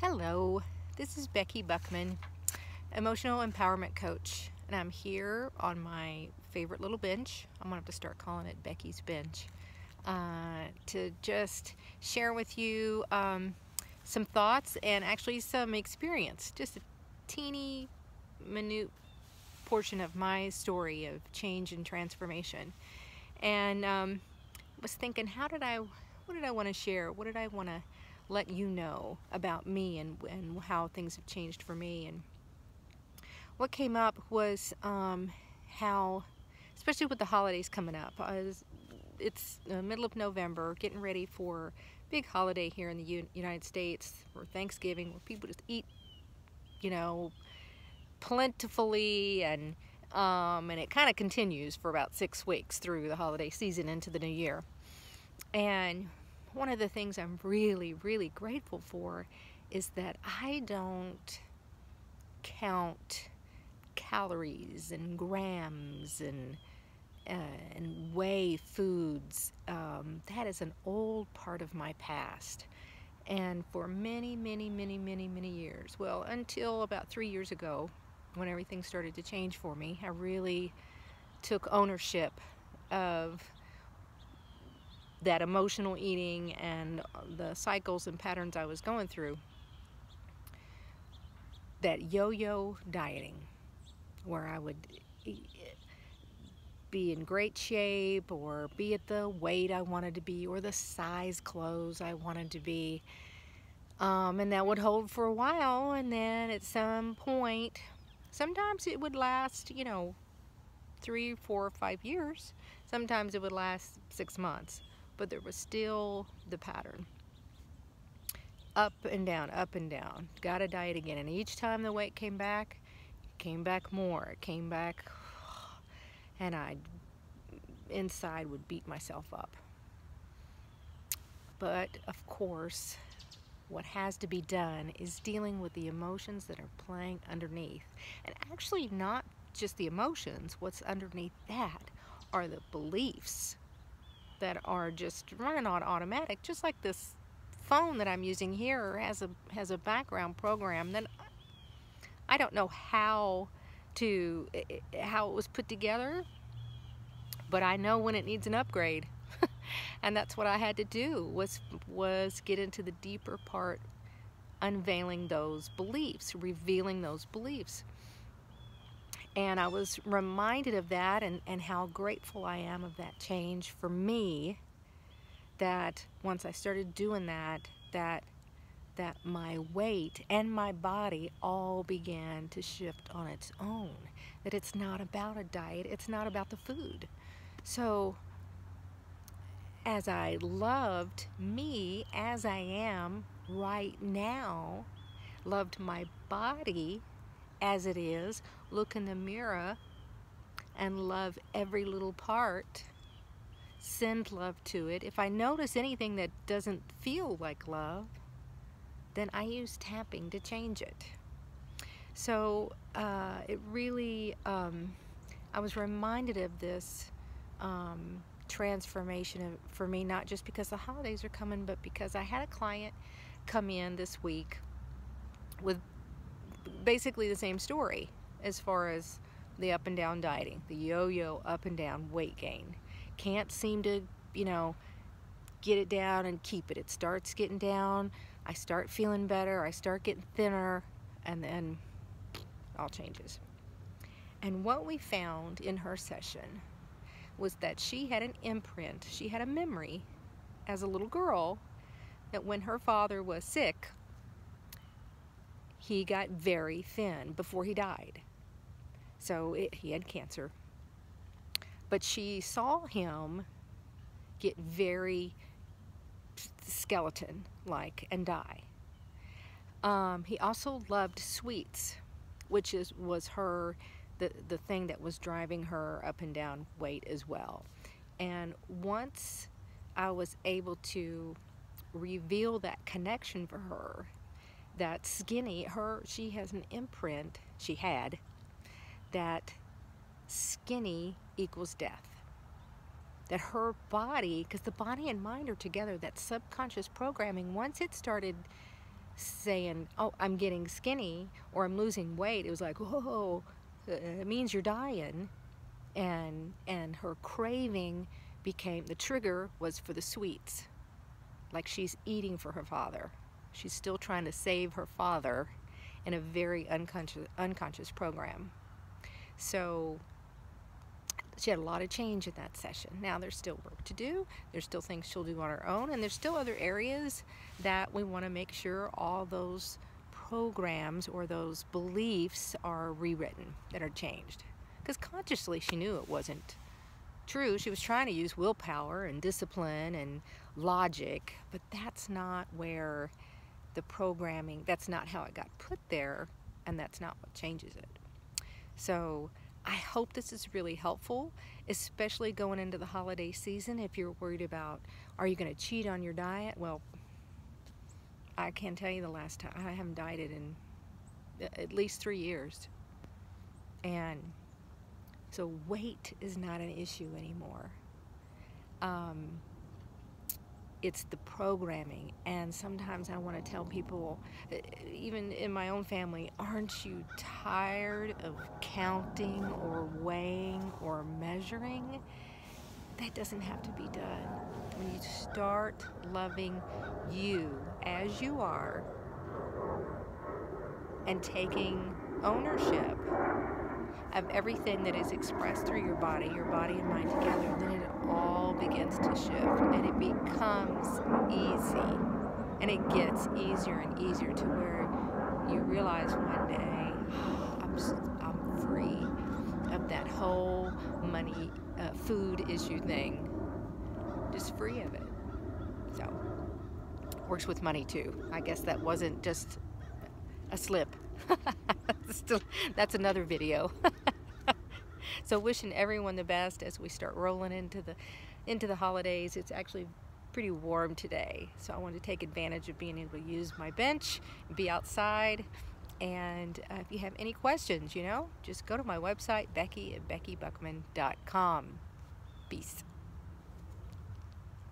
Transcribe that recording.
Hello, this is Becky Buckman, emotional empowerment coach, and I'm here on my favorite little bench. I'm gonna have to start calling it Becky's Bench to just share with you some thoughts and actually some experience, just a teeny minute portion of my story of change and transformation. And was thinking, what did I want to share? What did I want to let you know about me and how things have changed for me? And what came up was how, especially with the holidays coming up, it's the middle of November, getting ready for a big holiday here in the United States for Thanksgiving, where people just eat, you know, plentifully, and it kind of continues for about 6 weeks through the holiday season into the new year. And one of the things I'm really, really grateful for is that I don't count calories and grams and weigh foods. That is an old part of my past. And for many, many, many, many, many years, well, until about 3 years ago, when everything started to change for me, I really took ownership of that emotional eating and the cycles and patterns I was going through. That yo-yo dieting, where I would be in great shape or be at the weight I wanted to be or the size clothes I wanted to be. And that would hold for a while, and then at some point, sometimes it would last, 3, 4, 5 years. Sometimes it would last 6 months, but there was still the pattern. Up and down, up and down. Gotta diet again. And each time the weight came back more. It came back, and I inside would beat myself up. But of course, what has to be done is dealing with the emotions that are playing underneath. And actually not just the emotions, what's underneath that are the beliefs that are just running on automatic, just like this phone that I'm using here has a background program that I don't know how it was put together, but I know when it needs an upgrade. And that's what I had to do was get into the deeper part, unveiling those beliefs, revealing those beliefs. And I was reminded of that and how grateful I am of that change for me, that once I started doing that my weight and my body all began to shift on its own, that it's not about a diet, it's not about the food. So as I loved me as I am right now, loved my body as it is, look in the mirror and love every little part, send love to it. If I notice anything that doesn't feel like love, then I use tapping to change it. So it really, I was reminded of this transformation for me, not just because the holidays are coming, but because I had a client come in this week with basically the same story as far as the up and down dieting, the yo-yo up and down weight gain. Can't seem to, get it down and keep it. It starts getting down, I start feeling better, I start getting thinner, and then all changes. And what we found in her session was that she had an imprint, she had a memory as a little girl that when her father was sick, he got very thin before he died. So he had cancer. But she saw him get very skeleton-like and die. He also loved sweets, which was the thing that was driving her up and down weight as well. And once I was able to reveal that connection for her, that she has an imprint, she had, that skinny equals death. That her body, because the body and mind are together, that subconscious programming, once it started saying, oh, I'm getting skinny or I'm losing weight. It was like, whoa, it means you're dying. And her craving became, the trigger was for the sweets, like she's eating for her father. She's still trying to save her father in a very unconscious program. So she had a lot of change in that session. Now there's still work to do. There's still things she'll do on her own, and there's still other areas that we want to make sure all those programs or those beliefs are rewritten, that are changed. Because consciously she knew it wasn't true. She was trying to use willpower and discipline and logic, but that's not where the programming, that's not how it got put there, and that's not what changes it. So I hope this is really helpful, especially going into the holiday season. If you're worried about, are you going to cheat on your diet? Well, I can't tell you the last time. I haven't dieted in at least 3 years. And so weight is not an issue anymore. It's the programming. And sometimes I want to tell people, even in my own family, aren't you tired of counting or weighing or measuring? That doesn't have to be done. When you start loving you as you are and taking ownership of everything that is expressed through your body and mind together, then it all begins to shift, and it becomes easy, and it gets easier and easier to where you realize one day, I'm free of that whole money, food issue thing, just free of it. So, works with money too. I guess that wasn't just a slip. Still, that's another video. So wishing everyone the best as we start rolling into the holidays. It's actually pretty warm today, so I wanted to take advantage of being able to use my bench and be outside. And if you have any questions, just go to my website, Becky at BeckyBuckman.com. Peace.